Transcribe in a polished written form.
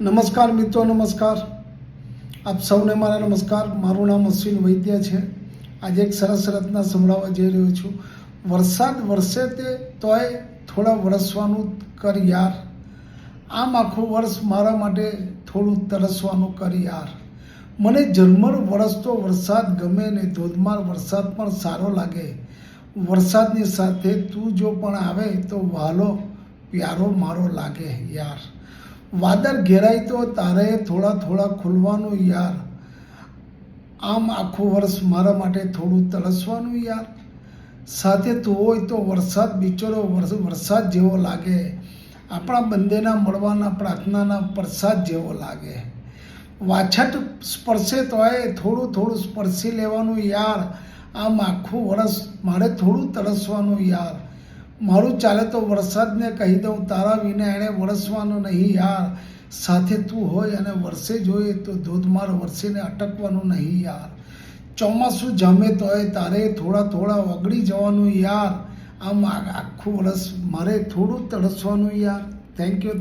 નમસ્કાર મિત્રો, નમસ્કાર. આપ સૌને મારા નમસ્કાર. મારું નામ અશ્વિન વૈદ્ય છે. આજે એક સરસ રચના સંભળાવવા જઈ રહ્યો છું. વરસાદ વરસે તે તોય થોડા વરસવાનું કર યાર. આમ આખું વર્ષ મારા માટે થોડું તરસવાનું કર યાર. મને ઝરમર વરસતો વરસાદ ગમે ને ધોધમાર વરસાદ પણ સારો લાગે. વરસાદની સાથે તું જો પણ આવે તો વહાલો પ્યારો મારો લાગે યાર. વાદળ ઘેરાય તો તારે થોડા થોડા ખુલવાનું યાર. આમ આખું વર્ષ મારા માટે થોડું તરસવાનું યાર. સાથે તું હોય તો વરસાદ બિચારો વરસાદ જેવો લાગે. આપણા બંનેના મળવાના પ્રાર્થનાના પ્રસાદ જેવો લાગે. વાછટ સ્પર્શે તોય થોડું થોડું સ્પર્શી લેવાનું યાર. આમ આખું વર્ષ મારે થોડું તરસવાનું યાર. મારું ચાલે તો વરસાદને કહી દઉં તારા વિના એણે વરસવાનું નહીં યાર. સાથે તું હોય અને વરસે જોઈએ તો ધોધમાર વરસીને અટકવાનું નહીં યાર. ચોમાસું જામે તોય તારે થોડા થોડા ઓગળી જવાનું યાર. આમ આખું વર્ષ મારે થોડું તરસવાનું યાર. Thank you.